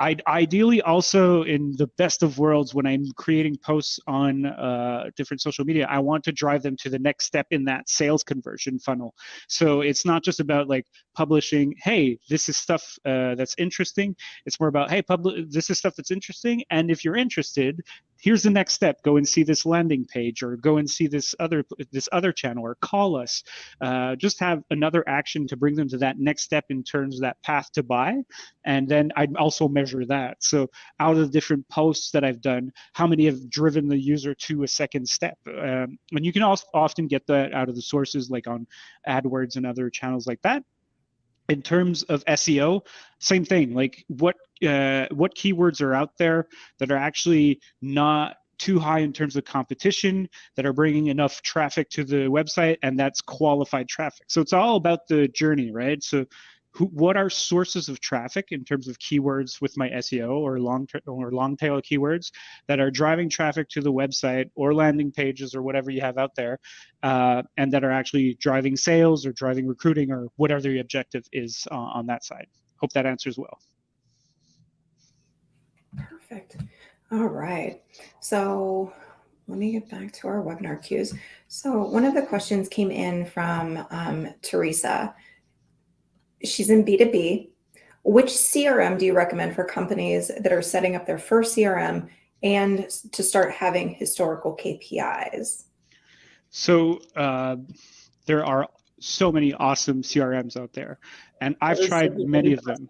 I'd ideally also, in the best of worlds, when I'm creating posts on different social media, I want to drive them to the next step in that sales conversion funnel. So it's not just about like publishing, hey, this is stuff that's interesting. It's more about, hey, this is stuff that's interesting. And if you're interested, here's the next step. Go and see this landing page, or go and see this other channel, or call us. Just have another action to bring them to that next step in terms of that path to buy. And then I'd also measure that. So out of the different posts that I've done, how many have driven the user to a second step? And you can also often get that out of the sources like on AdWords and other channels like that. In terms of SEO, same thing. Like what keywords are out there that are actually not too high in terms of competition, that are bringing enough traffic to the website, and that's qualified traffic. So it's all about the journey, right? So what are sources of traffic in terms of keywords with my SEO or long tail keywords that are driving traffic to the website or landing pages or whatever you have out there, and that are actually driving sales or driving recruiting or whatever the objective is on that side. Hope that answers well. Perfect. All right. So let me get back to our webinar cues. So one of the questions came in from Teresa. She's in B2B. Which CRM do you recommend for companies that are setting up their first CRM and to start having historical KPIs? So there are so many awesome CRMs out there, and I've tried many of them.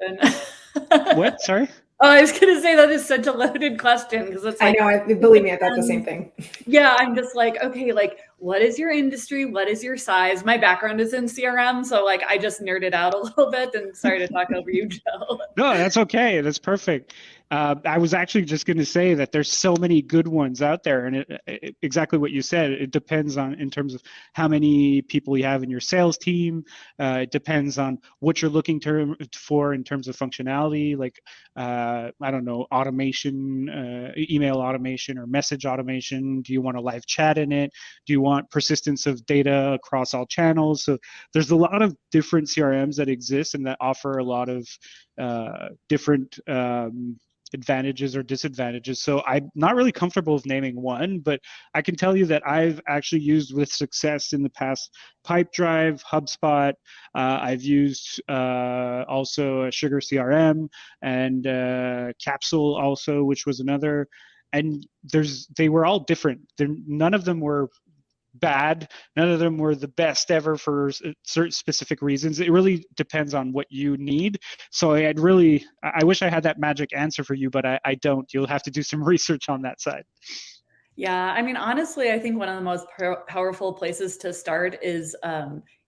What? Sorry? Oh, I was going to say that is such a loaded question because it's like, I know, believe me, I thought the same thing. Yeah, I'm just like, okay, like what is your industry? What is your size? My background is in CRM. So like, I just nerded out a little bit, and sorry to talk over you, Joe. No, that's okay. That's perfect. I was actually just going to say that there's so many good ones out there, and exactly what you said. It depends on in terms of how many people you have in your sales team. It depends on what you're looking for in terms of functionality, like I don't know, automation, email automation or message automation. Do you want a live chat in it? Do you want persistence of data across all channels? So there's a lot of different CRMs that exist and that offer a lot of different advantages or disadvantages. So I'm not really comfortable with naming one, but I can tell you that I've actually used with success in the past Pipedrive, HubSpot. I've used also a Sugar CRM and Capsule also, which was another. And they were all different. None of them were bad. None of them were the best ever for certain specific reasons. It really depends on what you need. So I wish I had that magic answer for you, but I don't. You'll have to do some research on that side. Yeah, I mean, honestly, I think one of the most powerful places to start is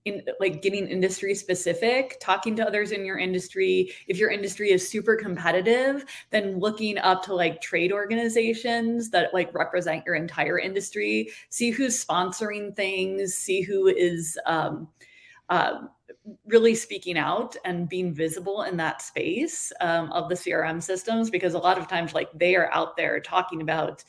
in like getting industry specific, talking to others in your industry. If your industry is super competitive, then looking up to like trade organizations that like represent your entire industry, see who's sponsoring things, see who is really speaking out and being visible in that space of the CRM systems, because a lot of times like they are out there talking about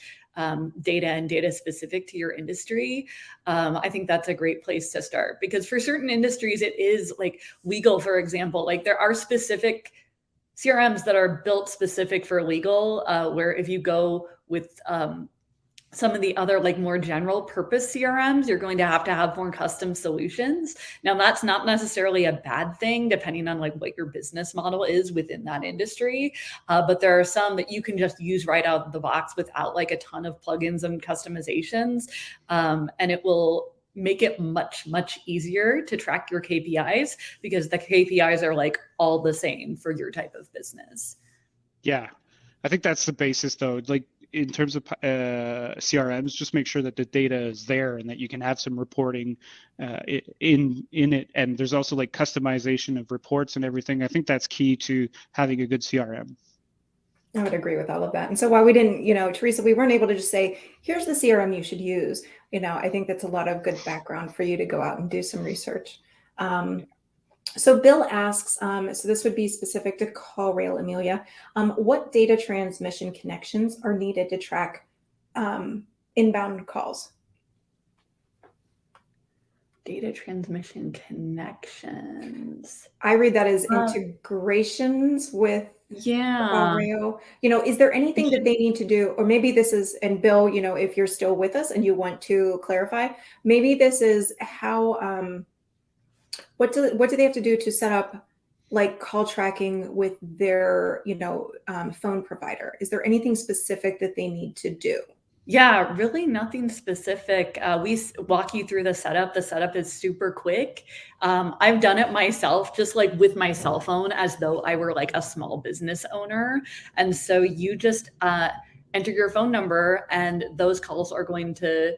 data and data specific to your industry. I think that's a great place to start, because for certain industries, it is like legal, for example, like there are specific CRMs that are built specific for legal, where if you go with some of the other like more general purpose CRMs, you're going to have more custom solutions. Now, that's not necessarily a bad thing, depending on like what your business model is within that industry. But there are some that you can just use right out of the box without like a ton of plugins and customizations. And it will make it much, much easier to track your KPIs, because the KPIs are like all the same for your type of business. Yeah, I think that's the basis though. Like, in terms of CRMs, just make sure that the data is there and that you can have some reporting in it. And there's also like customization of reports and everything. I think that's key to having a good CRM. I would agree with all of that. And so while we didn't, Teresa, we weren't able to just say, here's the CRM you should use. I think that's a lot of good background for you to go out and do some research. So Bill asks, so this would be specific to CallRail, Amelia, what data transmission connections are needed to track inbound calls? Data transmission connections. I read that as integrations with CallRail. Is there anything that they need to do? Or maybe this is, and Bill, if you're still with us and you want to clarify, maybe this is how, what do they have to do to set up like call tracking with their, phone provider? Is there anything specific that they need to do? Yeah, really nothing specific. We walk you through the setup. The setup is super quick. I've done it myself, just like with my cell phone, as though I were like a small business owner. And so you just enter your phone number, and those calls are going to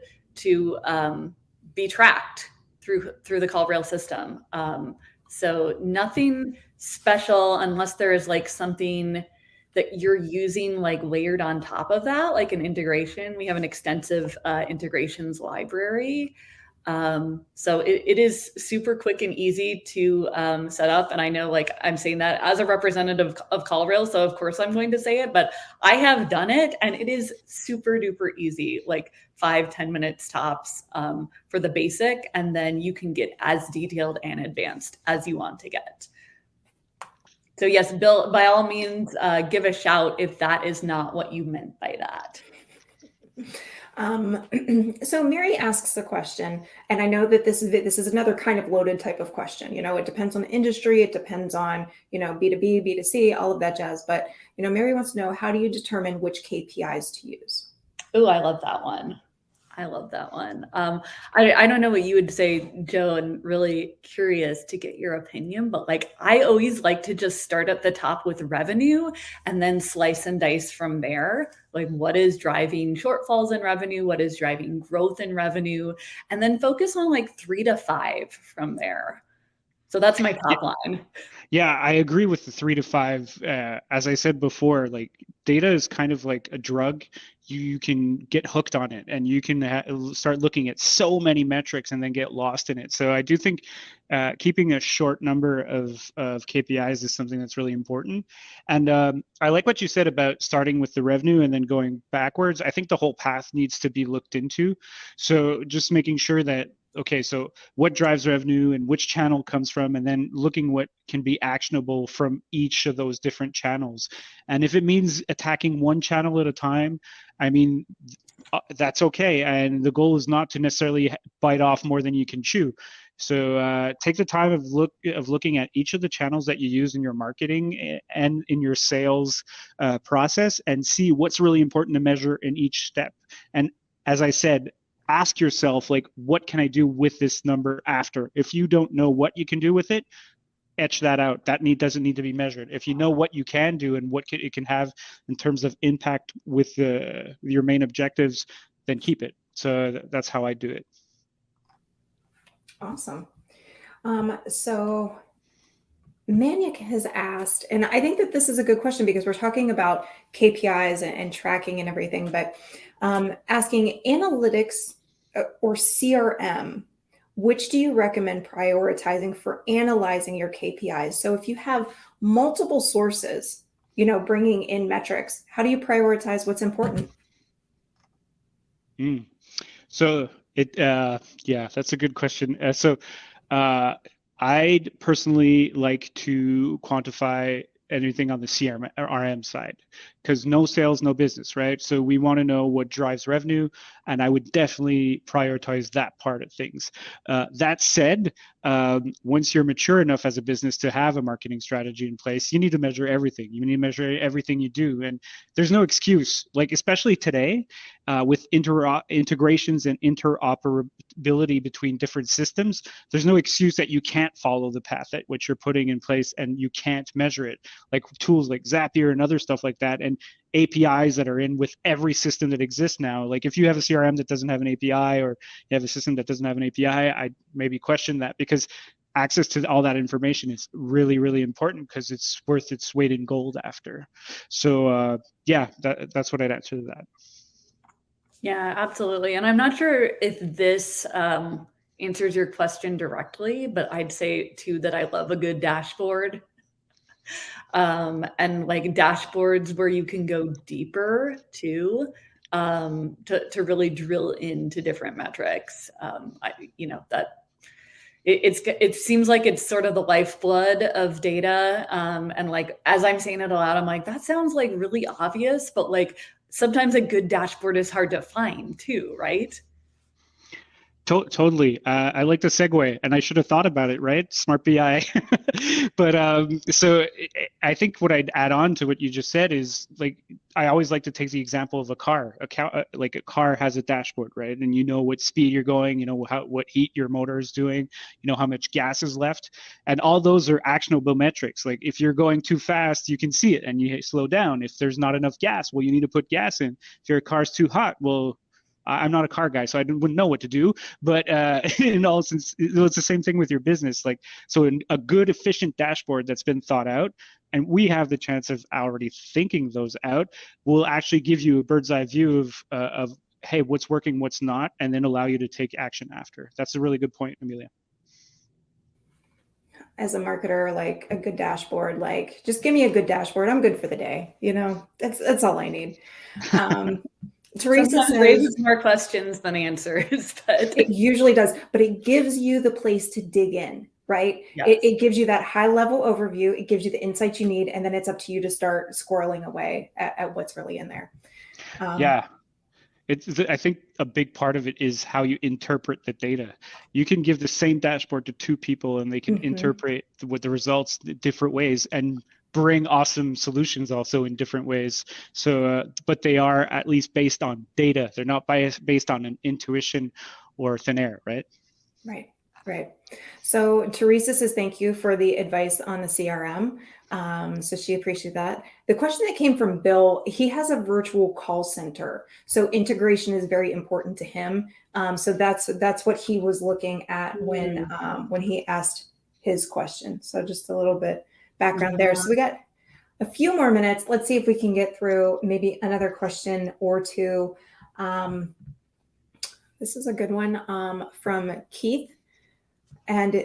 be tracked through the CallRail system. So nothing special, unless there is like something that you're using like layered on top of that, like an integration. We have an extensive integrations library. So it is super quick and easy to set up. And I know like I'm saying that as a representative of CallRail, so of course I'm going to say it, but I have done it and it is super duper easy, like 5-10 minutes tops for the basic. And then you can get as detailed and advanced as you want to get. So yes, Bill, by all means, give a shout if that is not what you meant by that. So Mary asks the question, and I know that this is another kind of loaded type of question. It depends on the industry, it depends on B2B, B2C, all of that jazz. But Mary wants to know, how do you determine which KPIs to use? Oh, I love that one. I love that one. I don't know what you would say, Joe, and really curious to get your opinion, but like I always like to just start at the top with revenue and then slice and dice from there. Like what is driving shortfalls in revenue? What is driving growth in revenue? And then focus on like 3 to 5 from there. So that's my top line. Yeah, I agree with the 3 to 5. As I said before, like data is kind of like a drug. You can get hooked on it, and you can start looking at so many metrics and then get lost in it. So I do think keeping a short number of KPIs is something that's really important. And I like what you said about starting with the revenue and then going backwards. I think the whole path needs to be looked into. So just making sure that, okay, so what drives revenue and which channel comes from, and then looking what can be actionable from each of those different channels. And if it means attacking one channel at a time, I mean, that's okay. And the goal is not to necessarily bite off more than you can chew. So take the time of looking at each of the channels that you use in your marketing and in your sales process, and see what's really important to measure in each step. And as I said, ask yourself, like, what can I do with this number after? If you don't know what you can do with it, etch that out. That doesn't need to be measured. If you know what you can do and what it can have in terms of impact with your main objectives, then keep it. So that's how I do it. Awesome. So Maniac has asked, and I think that this is a good question because we're talking about KPIs and tracking and everything, but asking analytics or CRM, which do you recommend prioritizing for analyzing your KPIs? So if you have multiple sources, bringing in metrics, how do you prioritize what's important? So yeah, that's a good question. I'd personally like to quantify anything on the CRM or RM side, because no sales, no business, right? So we want to know what drives revenue, and I would definitely prioritize that part of things. That said, once you're mature enough as a business to have a marketing strategy in place, you need to measure everything. You need to measure everything you do, and there's no excuse. Like especially today, with integrations and interoperability between different systems, there's no excuse that you can't follow the path at which you're putting in place and you can't measure it. Like tools like Zapier and other stuff like that, and APIs that are in with every system that exists now. Like if you have a CRM that doesn't have an API, or you have a system that doesn't have an API, I maybe question that, because access to all that information is really, really important, because it's worth its weight in gold after. So yeah, that's what I'd answer to that. Yeah, absolutely. And I'm not sure if this answers your question directly, but I'd say too that I love a good dashboard. And like dashboards where you can go deeper too, to really drill into different metrics. It seems like it's sort of the lifeblood of data. And like, as I'm saying it aloud, I'm like, that sounds like really obvious, but like sometimes a good dashboard is hard to find too, right? Totally. I like the segue, and I should have thought about it, right? Smart BI. But so I think what I'd add on to what you just said is, like, I always like to take the example of a car. Like a car has a dashboard, right? And you know what speed you're going, you know what heat your motor is doing, you know how much gas is left, and all those are actionable metrics. Like if you're going too fast, you can see it and you slow down. If there's not enough gas, well, you need to put gas in. If your car's too hot, well, I'm not a car guy, so I wouldn't know what to do. But in all sense, it's the same thing with your business. Like, so a good, efficient dashboard that's been thought out, and we have the chance of already thinking those out, will actually give you a bird's eye view of hey, what's working, what's not, and then allow you to take action after. That's a really good point, Amelia. As a marketer, like a good dashboard, like just give me a good dashboard. I'm good for the day. That's all I need. Teresa Sometimes raises more questions than answers, but it usually does, but it gives you the place to dig in, right? Yes. It gives you that high level overview. It gives you the insights you need, and then it's up to you to start squirreling away at what's really in there. Yeah. I think a big part of it is how you interpret the data. You can give the same dashboard to two people and they can interpret what the results different ways, and bring awesome solutions also in different ways. So, but they are at least based on data. They're not based on an intuition or thin air, right? Right, right. So Teresa says thank you for the advice on the CRM. So she appreciated that. The question that came from Bill, he has a virtual call center, so integration is very important to him. So that's what he was looking at when he asked his question. So just a little bit background there. So we got a few more minutes. Let's see if we can get through maybe another question or two. This is a good one from Keith. And,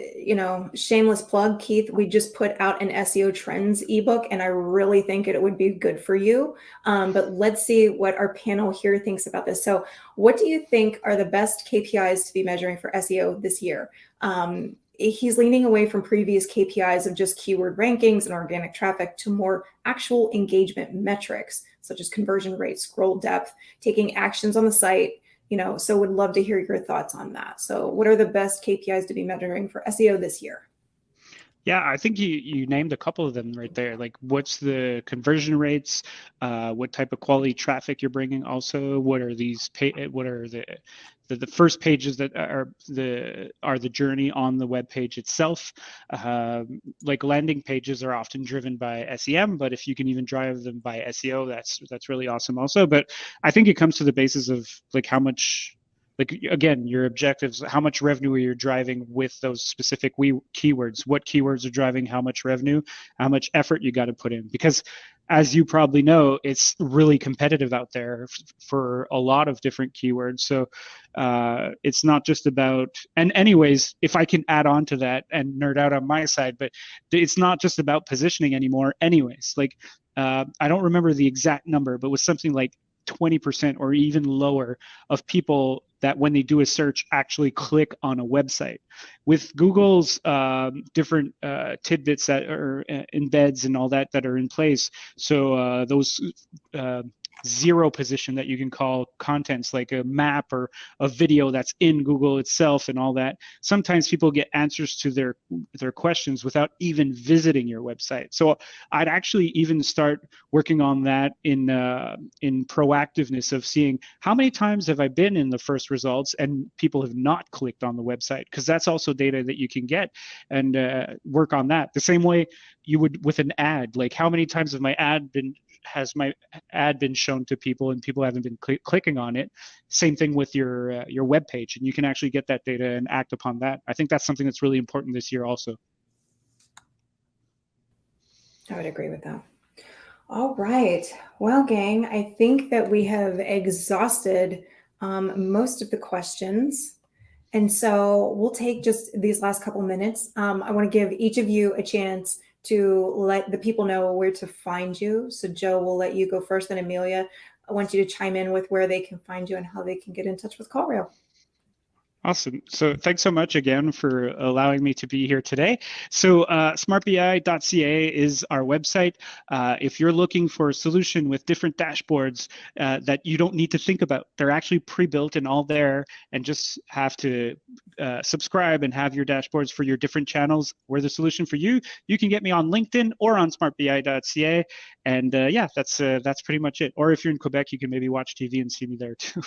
shameless plug, Keith, we just put out an SEO trends ebook, and I really think it would be good for you. But let's see what our panel here thinks about this. So what do you think are the best KPIs to be measuring for SEO this year? He's leaning away from previous KPIs of just keyword rankings and organic traffic to more actual engagement metrics, such as conversion rate, scroll depth, taking actions on the site. So would love to hear your thoughts on that. So what are the best KPIs to be measuring for SEO this year? Yeah, I think you named a couple of them right there. Like, what's the conversion rates? What type of quality traffic you're bringing? Also, what are what are the first pages that are the journey on the web page itself? Like landing pages are often driven by SEM, but if you can even drive them by SEO, that's really awesome also. But I think it comes to the basis of like how much. Like, again, your objectives, how much revenue are you driving with those specific keywords? What keywords are driving how much revenue, how much effort you got to put in? Because as you probably know, it's really competitive out there for a lot of different keywords. So it's not just about, and anyways, if I can add on to that and nerd out on my side, but it's not just about positioning anymore anyways. Like, I don't remember the exact number, but it was something like 20% or even lower of people that when they do a search actually click on a website. With Google's different tidbits that are embeds and all that are in place, so those zero position that you can call contents like a map or a video that's in Google itself and all that, sometimes people get answers to their questions without even visiting your website. So I'd actually even start working on that in proactiveness of seeing how many times have I been in the first results and people have not clicked on the website, because that's also data that you can get and work on that. The same way you would with an ad, like how many times has my ad been shown to people and people haven't been clicking on it. Same thing with your web page, and you can actually get that data and act upon that. I think that's something that's really important this year also. I would agree with that. All right. Well, gang, I think that we have exhausted most of the questions. And so we'll take just these last couple minutes. I want to give each of you a chance to let the people know where to find you. So Joe, we'll let you go first, then Amelia. I want you to chime in with where they can find you and how they can get in touch with CallRail. Awesome. So thanks so much again for allowing me to be here today. So smartbi.ca is our website. If you're looking for a solution with different dashboards that you don't need to think about, they're actually pre-built and all there, and just have to subscribe and have your dashboards for your different channels. We're the solution for you. You can get me on LinkedIn or on smartbi.ca. And yeah, that's pretty much it. Or if you're in Quebec, you can maybe watch TV and see me there too.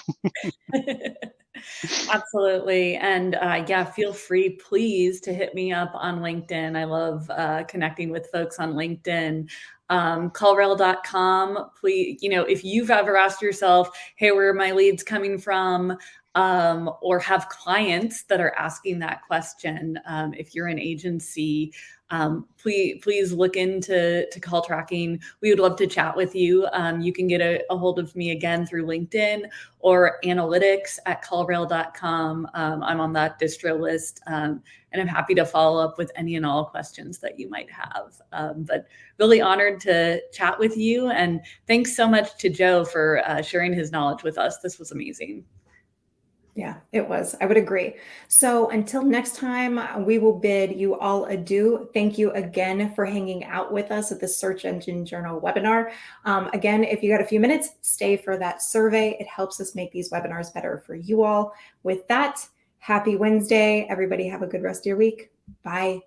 Absolutely. And yeah, feel free, please, to hit me up on LinkedIn. I love connecting with folks on LinkedIn. Callrail.com. Please, if you've ever asked yourself, hey, where are my leads coming from? Or have clients that are asking that question. If you're an agency, please look into call tracking. We would love to chat with you. You can get a hold of me again through LinkedIn or analytics@callrail.com. I'm on that distro list, and I'm happy to follow up with any and all questions that you might have. But really honored to chat with you. And thanks so much to Joe for sharing his knowledge with us. This was amazing. Yeah, it was. I would agree. So until next time, we will bid you all adieu. Thank you again for hanging out with us at the Search Engine Journal webinar. Again, if you got a few minutes, stay for that survey. It helps us make these webinars better for you all. With that, happy Wednesday. Everybody have a good rest of your week. Bye.